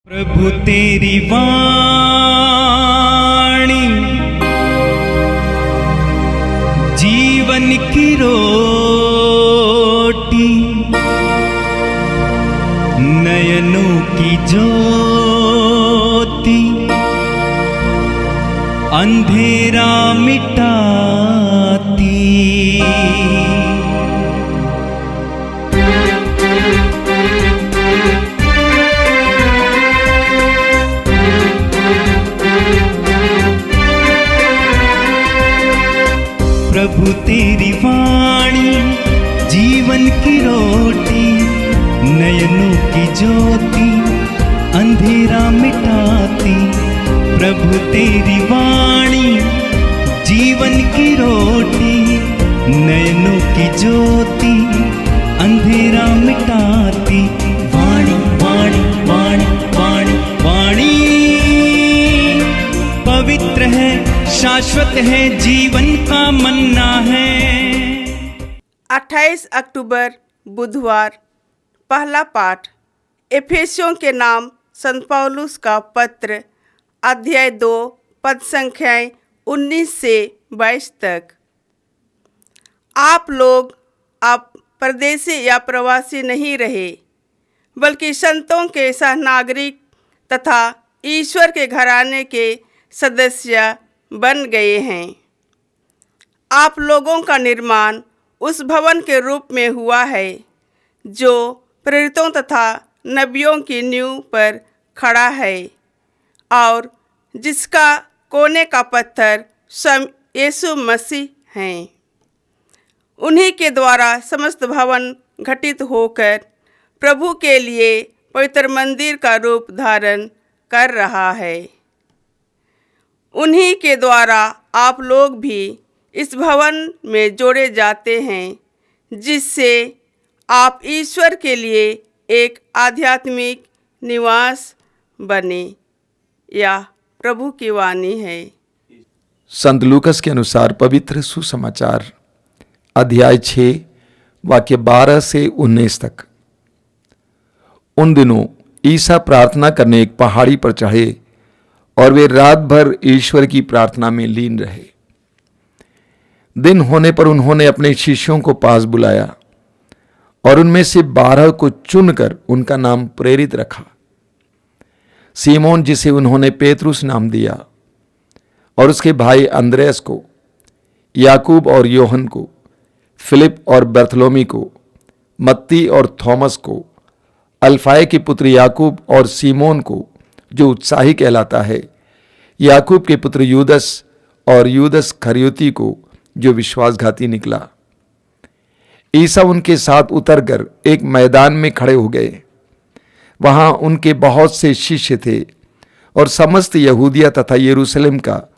प्रभु तेरी वाणी जीवन की रोटी, नयनों की ज्योति, अंधेरा मिटाती। प्रभु तेरी वाणी जीवन की रोटी, नयनों की ज्योति, अंधेरा मिटाती। प्रभु तेरी वाणी जीवन की रोटी, नयनों की ज्योति, अंधेरा मिटाती। वाणी वाणी वाणी वाणी वाणी पवित्र है, शाश्वत है, जीवन का मन्ना है। 28 अक्टूबर बुधवार। पहला पाठ एफेसियों के नाम संत पौलुस का पत्र, अध्याय 2, पद संख्याएं 19 से 22 तक। आप लोग अब परदेसी या प्रवासी नहीं रहे, बल्कि संतों के सहनागरिक तथा ईश्वर के घराने के सदस्य बन गए हैं। आप लोगों का निर्माण उस भवन के रूप में हुआ है जो प्रेरितों तथा नबियों की नींव पर खड़ा है और जिसका कोने का पत्थर स्वयं यीशु मसीह हैं। उन्हीं के द्वारा समस्त भवन घटित होकर प्रभु के लिए पवित्र मंदिर का रूप धारण कर रहा है। उन्हीं के द्वारा आप लोग भी इस भवन में जोड़े जाते हैं, जिससे आप ईश्वर के लिए एक आध्यात्मिक निवास बने। यह प्रभु की वाणी है। संत लूकस के अनुसार पवित्र सुसमाचार अध्याय 6 वाक्य 12 से 19 तक। उन दिनों ईसा प्रार्थना करने एक पहाड़ी पर चढ़े और वे रात भर ईश्वर की प्रार्थना में लीन रहे। दिन होने पर उन्होंने अपने शिष्यों को पास बुलाया और उनमें से 12 को चुनकर उनका नाम प्रेरित रखा। सीमोन, जिसे उन्होंने पेतरुस नाम दिया, और उसके भाई अंद्रयास को, याकूब और योहन को, फिलिप और बर्थलोमी को, मत्ती और थॉमस को, अल्फाए के पुत्र याकूब और सीमोन को जो उत्साही कहलाता है, याकूब के पुत्र यूदस और यूदस खरियोती को जो विश्वासघाती निकला। ईसा उनके साथ उतरकर एक मैदान में खड़े हो गए। वहां उनके बहुत से शिष्य थे और समस्त यहूदिया तथा यरूशलेम का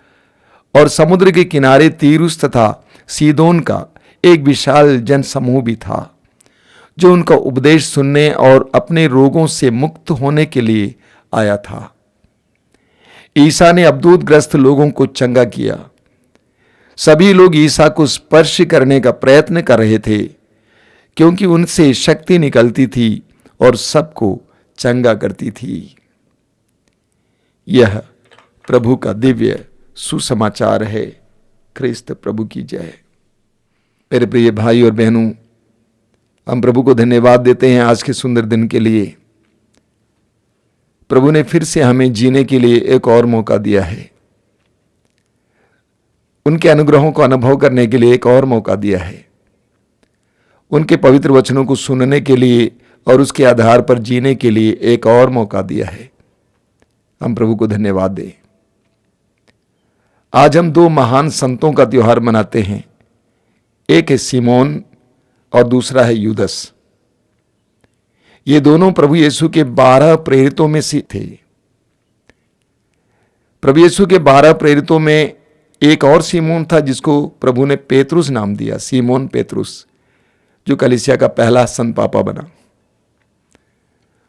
और समुद्र के किनारे तीरुस तथा सीदोन का एक विशाल जनसमूह भी था, जो उनका उपदेश सुनने और अपने रोगों से मुक्त होने के लिए आया था। ईसा ने अबदूतग्रस्त लोगों को चंगा किया। सभी लोग ईसा को स्पर्श करने का प्रयत्न कर रहे थे, क्योंकि उनसे शक्ति निकलती थी और सबको चंगा करती थी। यह प्रभु का दिव्य सुसमाचार है। ख्रिस्त प्रभु की जय। मेरे प्रिय भाई और बहनों, हम प्रभु को धन्यवाद देते हैं आज के सुंदर दिन के लिए। प्रभु ने फिर से हमें जीने के लिए एक और मौका दिया है। उनके अनुग्रहों को अनुभव करने के लिए एक और मौका दिया है। उनके पवित्र वचनों को सुनने के लिए और उसके आधार पर जीने के लिए एक और मौका दिया है। हम प्रभु को धन्यवाद दें। आज हम 2 महान संतों का त्योहार मनाते हैं। एक है सीमोन और दूसरा है यूदस। ये दोनों प्रभु यीशु के 12 प्रेरितों में से थे। प्रभु यीशु के 12 प्रेरितों में एक और सीमोन था, जिसको प्रभु ने पेतरुस नाम दिया। सीमोन पेतरुस, जो कलीसिया का पहला संत पापा बना।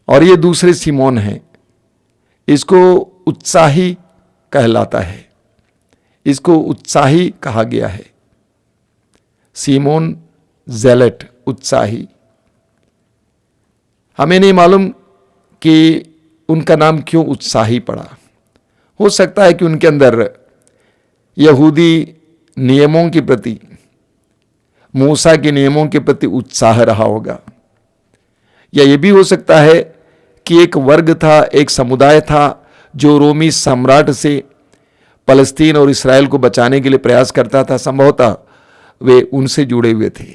और ये दूसरे सीमोन है। इसको उत्साही कहलाता है, इसको उत्साही कहा गया है। सीमोन जेलेट, उत्साही। हमें नहीं मालूम कि उनका नाम क्यों उत्साही पड़ा? हो सकता है कि उनके अंदर यहूदी नियमों के प्रति, मूसा के नियमों के प्रति उत्साह रहा होगा, या यह भी हो सकता है कि एक वर्ग था, एक समुदाय था जो रोमी सम्राट से फलस्तीन और इसराइल को बचाने के लिए प्रयास करता था। संभवतः वे उनसे जुड़े हुए थे।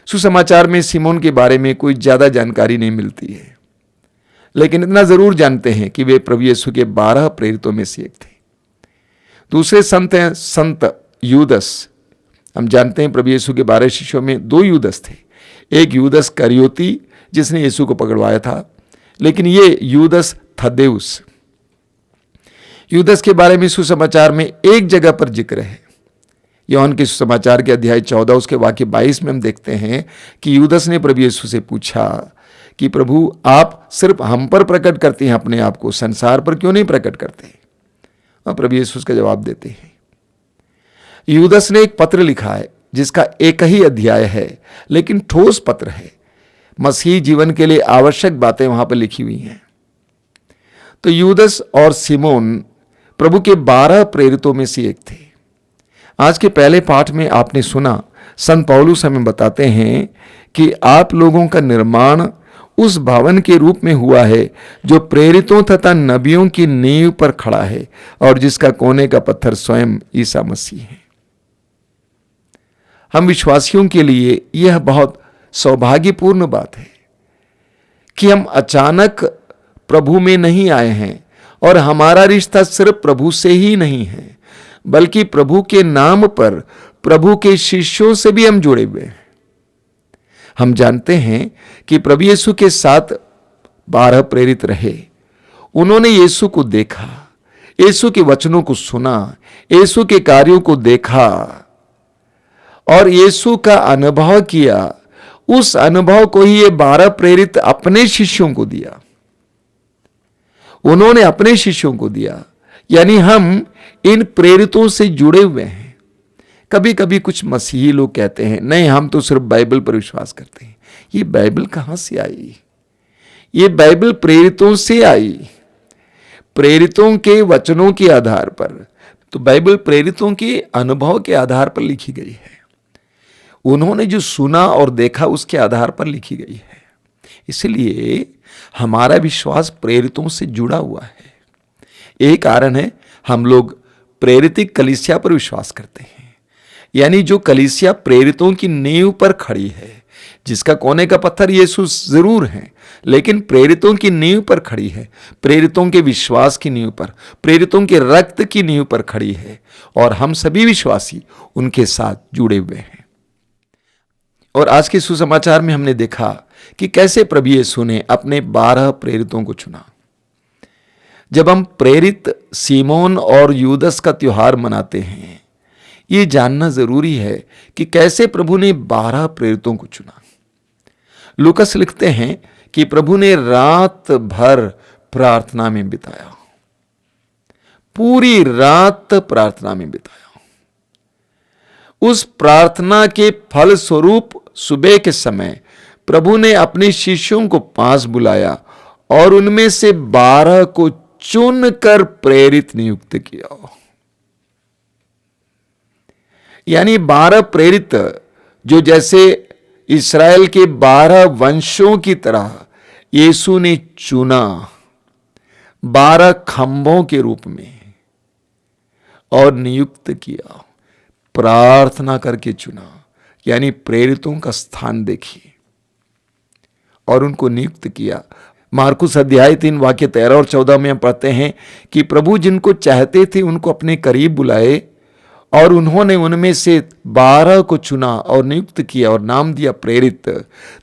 सुसमाचार में सिमोन के बारे में कोई ज्यादा जानकारी नहीं मिलती है, लेकिन इतना जरूर जानते हैं कि वे प्रभु यीशु के 12 प्रेरितों में से एक थे। दूसरे संत हैं संत यूदस। हम जानते हैं प्रभु यीशु के 12 शिष्यों में 2 यूदस थे। एक यूदस करियोती जिसने यीशु को पकड़वाया था, लेकिन ये यूदस थद्देउस। यूदस के बारे में सुसमाचार में एक जगह पर जिक्र है। यूहन्ना के सुसमाचार के अध्याय 14 उसके वाक्य 22 में हम देखते हैं कि यूदस ने प्रभु यीशु से पूछा कि प्रभु, आप सिर्फ हम पर प्रकट करते हैं अपने आप को, संसार पर क्यों नहीं प्रकट करते? और प्रभु यीशु उसका जवाब देते हैं। यूदस ने एक पत्र लिखा है जिसका एक ही अध्याय है, लेकिन ठोस पत्र है। मसीही जीवन के लिए आवश्यक बातें वहां पर लिखी हुई हैं। तो यूदस और सिमोन प्रभु के 12 प्रेरितों में से एक थे। आज के पहले पाठ में आपने सुना, संत पौलुस हमें बताते हैं कि आप लोगों का निर्माण उस भवन के रूप में हुआ है जो प्रेरितों तथा नबियों की नींव पर खड़ा है और जिसका कोने का पत्थर स्वयं ईसा मसीह है। हम विश्वासियों के लिए यह बहुत सौभाग्यपूर्ण बात है कि हम अचानक प्रभु में नहीं आए हैं और हमारा रिश्ता सिर्फ प्रभु से ही नहीं है, बल्कि प्रभु के नाम पर प्रभु के शिष्यों से भी हम जुड़े हुए हैं। हम जानते हैं कि प्रभु यीशु के साथ 12 प्रेरित रहे। उन्होंने यीशु को देखा, यीशु के वचनों को सुना, यीशु के कार्यों को देखा और यीशु का अनुभव किया। उस अनुभव को ही ये 12 प्रेरित अपने शिष्यों को दिया। उन्होंने अपने शिष्यों को दिया, यानी हम इन प्रेरितों से जुड़े हुए हैं। कभी कभी कुछ मसीही लोग कहते हैं, नहीं हम तो सिर्फ बाइबल पर विश्वास करते हैं। ये बाइबल कहां से आई? ये बाइबल प्रेरितों से आई, प्रेरितों के वचनों के आधार पर। तो बाइबल प्रेरितों के अनुभव के आधार पर लिखी गई है। उन्होंने जो सुना और देखा उसके आधार पर लिखी गई है। इसलिए हमारा विश्वास प्रेरितों से जुड़ा हुआ है। एक कारण है, हम लोग प्रेरित कलीसिया पर विश्वास करते हैं, यानी जो कलीसिया प्रेरितों की नींव पर खड़ी है, जिसका कोने का पत्थर यीशु जरूर है, लेकिन प्रेरितों की नींव पर खड़ी है, प्रेरितों के विश्वास की नींव पर, प्रेरितों के रक्त की नींव पर खड़ी है, और हम सभी विश्वासी उनके साथ जुड़े हुए हैं। और आज के सुसमाचार में हमने देखा कि कैसे प्रभु यीशु ने अपने 12 प्रेरितों को चुना। जब हम प्रेरित सिमोन और यूदस का त्योहार मनाते हैं, ये जानना जरूरी है कि कैसे प्रभु ने 12 प्रेरितों को चुना। लूकस लिखते हैं कि प्रभु ने रात भर प्रार्थना में बिताया, पूरी रात प्रार्थना में बिताया। उस प्रार्थना के फल स्वरूप सुबह के समय प्रभु ने अपने शिष्यों को पास बुलाया और उनमें से 12 को चुनकर प्रेरित नियुक्त किया। यानी 12 प्रेरित जो जैसे इस्राएल के 12 वंशों की तरह यीशु ने चुना, 12 खंभों के रूप में, और नियुक्त किया, प्रार्थना करके चुना। यानी प्रेरितों का स्थान देखिए और उनको नियुक्त किया। मार्कुस अध्याय 3 वाक्य 13 और 14 में हम पढ़ते हैं कि प्रभु जिनको चाहते थे उनको अपने करीब बुलाए और उन्होंने उनमें से 12 को चुना और नियुक्त किया और नाम दिया प्रेरित,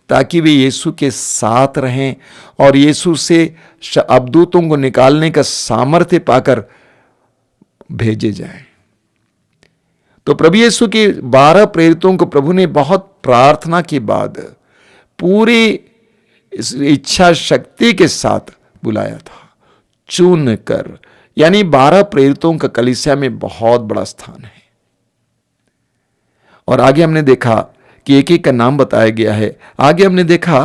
ताकि वे यीशु के साथ रहें और यीशु से अबदूतों को निकालने का सामर्थ्य पाकर भेजे जाएं। तो प्रभु यीशु के 12 प्रेरितों को प्रभु ने बहुत प्रार्थना के बाद पूरी इच्छा शक्ति के साथ बुलाया था, चुन कर। यानी 12 प्रेरितों का कलीसिया में बहुत बड़ा स्थान है। और आगे हमने देखा कि एक एक का नाम बताया गया है। आगे हमने देखा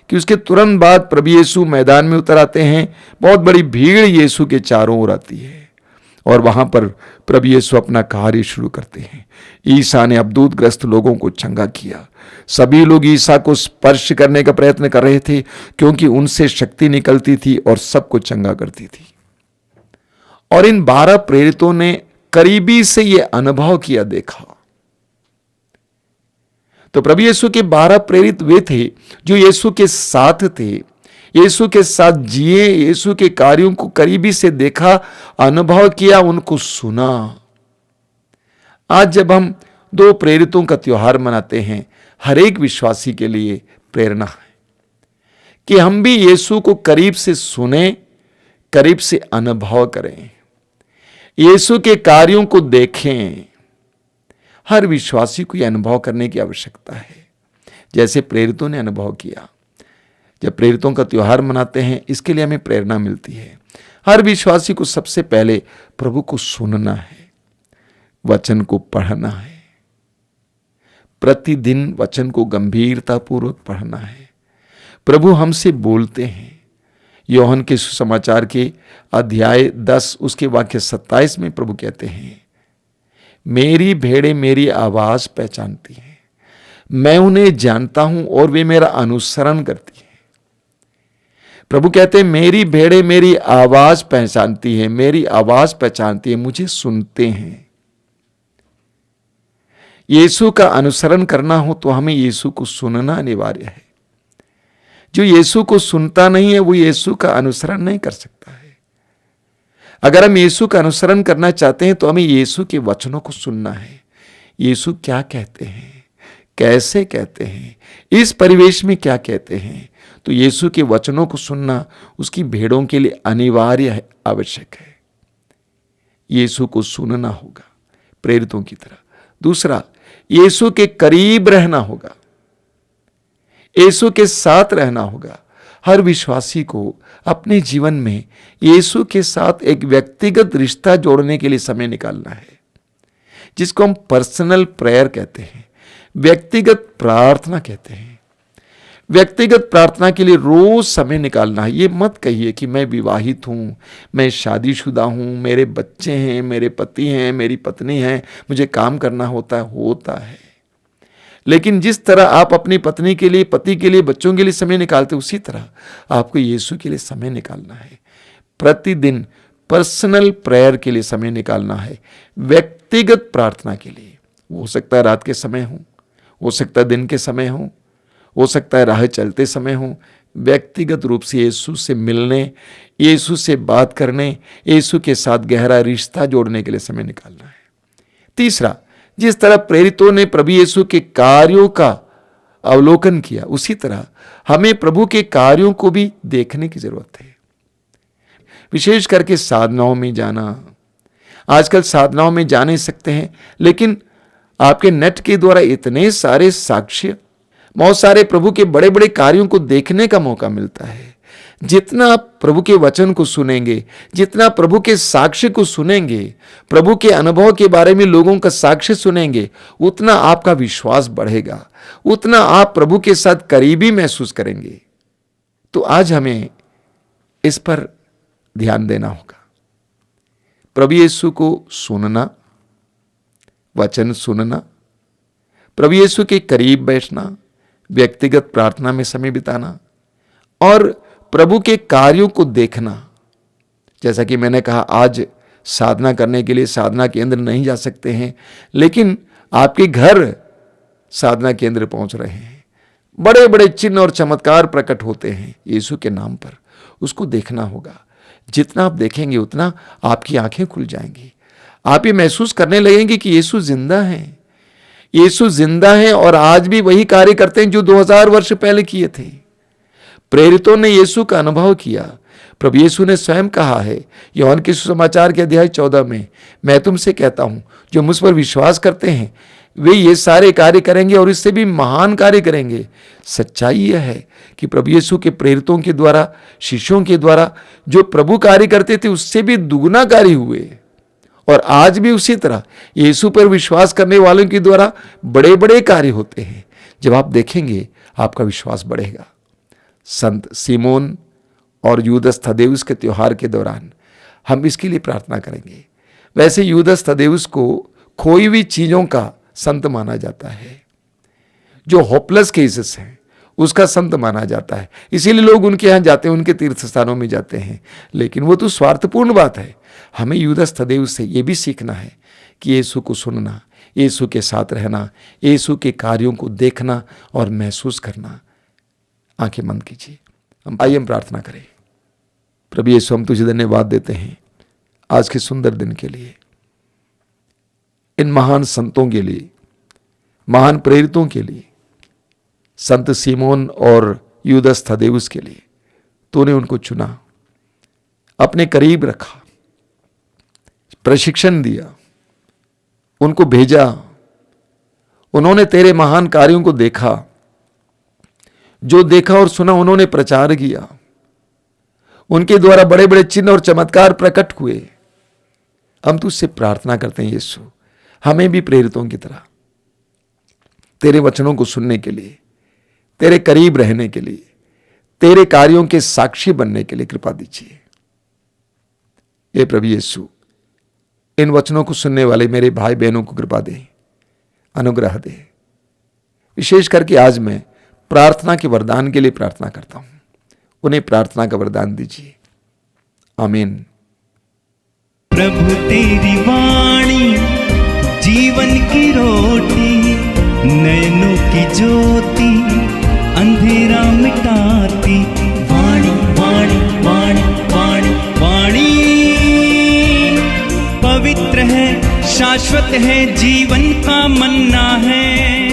कि उसके तुरंत बाद प्रभु यीशु मैदान में उतर आते हैं। बहुत बड़ी भीड़ यीशु के चारों ओर आती है और वहां पर प्रभु यीशु अपना कार्य शुरू करते हैं। ईसा ने अबदूतग्रस्त लोगों को चंगा किया। सभी लोग ईसा को स्पर्श करने का प्रयत्न कर रहे थे क्योंकि उनसे शक्ति निकलती थी और सबको चंगा करती थी। और इन 12 प्रेरितों ने करीबी से यह अनुभव किया, देखा। तो प्रभु यीशु के 12 प्रेरित वे थे जो यीशु के साथ थे, यीशु के साथ जिए, यीशु के कार्यों को करीबी से देखा, अनुभव किया, उनको सुना। आज जब हम 2 प्रेरितों का त्योहार मनाते हैं, हर एक विश्वासी के लिए प्रेरणा है कि हम भी यीशु को करीब से सुने, करीब से अनुभव करें, यीशु के कार्यों को देखें। हर विश्वासी को यह अनुभव करने की आवश्यकता है, जैसे प्रेरितों ने अनुभव किया। जब प्रेरितों का त्योहार मनाते हैं, इसके लिए हमें प्रेरणा मिलती है। हर विश्वासी को सबसे पहले प्रभु को सुनना है, वचन को पढ़ना है, प्रतिदिन वचन को गंभीरतापूर्वक पढ़ना है। प्रभु हमसे बोलते हैं। यूहन्ना के सुसमाचार के अध्याय 10 उसके वाक्य 27 में प्रभु कहते हैं, मेरी भेड़ें मेरी आवाज पहचानती हैं, मैं उन्हें जानता हूं और वे मेरा अनुसरण करती हैं। प्रभु कहते हैं, मेरी भेड़ें मेरी आवाज पहचानती हैं, मेरी आवाज पहचानती है, मुझे सुनते हैं। यीशु का अनुसरण करना हो तो हमें यीशु को सुनना अनिवार्य है। जो यीशु को सुनता नहीं है वो यीशु का अनुसरण नहीं कर सकता है। अगर हम यीशु का अनुसरण करना चाहते हैं तो हमें यीशु के वचनों को सुनना है। यीशु क्या कहते हैं, कैसे कहते हैं, इस परिवेश में क्या कहते हैं, तो यीशु के वचनों को सुनना उसकी भेड़ों के लिए अनिवार्य है, आवश्यक है। यीशु को सुनना होगा प्रेरितों की तरह। दूसरा, यीशु के करीब रहना होगा, यीशु के साथ रहना होगा। हर विश्वासी को अपने जीवन में यीशु के साथ एक व्यक्तिगत रिश्ता जोड़ने के लिए समय निकालना है, जिसको हम पर्सनल प्रेयर कहते हैं, व्यक्तिगत प्रार्थना कहते हैं। व्यक्तिगत प्रार्थना के लिए रोज समय निकालना है। ये मत कहिए कि मैं विवाहित हूं, मैं शादीशुदा हूं, मेरे बच्चे हैं, मेरे पति हैं, मेरी पत्नी है, मुझे काम करना होता है। लेकिन जिस तरह आप अपनी पत्नी के लिए, पति के लिए, बच्चों के लिए समय निकालते, उसी तरह आपको यीशु के लिए समय निकालना है। प्रतिदिन पर्सनल प्रेयर के लिए समय निकालना है, व्यक्तिगत प्रार्थना के लिए। हो सकता है रात के समय हो सकता है दिन के समय हो सकता है राह चलते समय हो। व्यक्तिगत रूप से यीशु से मिलने, यीशु से बात करने, यीशु के साथ गहरा रिश्ता जोड़ने के लिए समय निकालना है। तीसरा, जिस तरह प्रेरितों ने प्रभु यीशु के कार्यों का अवलोकन किया, उसी तरह हमें प्रभु के कार्यों को भी देखने की जरूरत है। विशेष करके साधनाओं में जाना। आजकल साधनाओं में जा नहीं सकते हैं, लेकिन आपके नेट के द्वारा इतने सारे साक्ष्य, बहुत सारे प्रभु के बड़े बड़े कार्यों को देखने का मौका मिलता है। जितना आप प्रभु के वचन को सुनेंगे, जितना प्रभु के साक्ष्य को सुनेंगे, प्रभु के अनुभव के बारे में लोगों का साक्ष्य सुनेंगे, उतना आपका विश्वास बढ़ेगा, उतना आप प्रभु के साथ करीबी महसूस करेंगे। तो आज हमें इस पर ध्यान देना होगा। प्रभु यीशु को सुनना, वचन सुनना, प्रभु यीशु के करीब बैठना, व्यक्तिगत प्रार्थना में समय बिताना और प्रभु के कार्यों को देखना। जैसा कि मैंने कहा, आज साधना करने के लिए साधना केंद्र नहीं जा सकते हैं, लेकिन आपके घर साधना केंद्र पहुंच रहे हैं। बड़े बड़े चिन्ह और चमत्कार प्रकट होते हैं यीशु के नाम पर, उसको देखना होगा। जितना आप देखेंगे उतना आपकी आंखें खुल जाएंगी। आप ये महसूस करने लगेंगे कि यीशु जिंदा है, यीशु जिंदा है और आज भी वही कार्य करते हैं जो 2000 वर्ष पहले किए थे। प्रेरितों ने यीशु का अनुभव किया। प्रभु यीशु ने स्वयं कहा है यूहन्ना के सुसमाचार के अध्याय 14 में, मैं तुमसे कहता हूं, जो मुझ पर विश्वास करते हैं वे ये सारे कार्य करेंगे और इससे भी महान कार्य करेंगे। सच्चाई यह है कि प्रभु यीशु के प्रेरितों के द्वारा, शिष्यों के द्वारा जो प्रभु कार्य करते थे उससे भी दुगुना कार्य हुए। और आज भी उसी तरह यीशु पर विश्वास करने वालों के द्वारा बड़े बड़े कार्य होते हैं। जब आप देखेंगे आपका विश्वास बढ़ेगा। संत सीमोन और यूदस थदेउस के त्योहार के दौरान हम इसके लिए प्रार्थना करेंगे। वैसे यूदस थदेउस को खोई हुई चीजों का संत माना जाता है, जो होपलेस केसेस हैं उसका संत माना जाता है, इसीलिए लोग उनके यहाँ जाते हैं, उनके तीर्थ स्थानों में जाते हैं। लेकिन वो तो स्वार्थपूर्ण बात है। हमें यूदस थदेउस से ये भी सीखना है कि यीशु को सुनना, यीशु के साथ रहना, यीशु के कार्यों को देखना और महसूस करना। आंखें बंद कीजिए, हम प्रार्थना करें। प्रभु यीशु, हम तुझे धन्यवाद देते हैं आज के सुंदर दिन के लिए, इन महान संतों के लिए, महान प्रेरितों के लिए, संत सीमोन और यूदस थदेउस के लिए। तूने उनको चुना, अपने करीब रखा, प्रशिक्षण दिया, उनको भेजा। उन्होंने तेरे महान कार्यों को देखा, जो देखा और सुना उन्होंने प्रचार किया। उनके द्वारा बड़े बड़े चिन्ह और चमत्कार प्रकट हुए। हम तुझसे प्रार्थना करते हैं यीशु, हमें भी प्रेरितों की तरह तेरे वचनों को सुनने के लिए, तेरे करीब रहने के लिए, तेरे कार्यों के साक्षी बनने के लिए कृपा दीजिए। हे प्रभु यीशु, इन वचनों को सुनने वाले मेरे भाई बहनों को कृपा दे, अनुग्रह दे। विशेष करके आज मैं प्रार्थना के वरदान के लिए प्रार्थना करता हूं, उन्हें प्रार्थना का वरदान दीजिए। आमीन। प्रभु तेरी वाणी जीवन की रोटी, नयनों की ज्योति अंधेरा मिटाती। वाणी वाणी वाणी वाणी वाणी पवित्र है, शाश्वत है, जीवन का मन्ना है।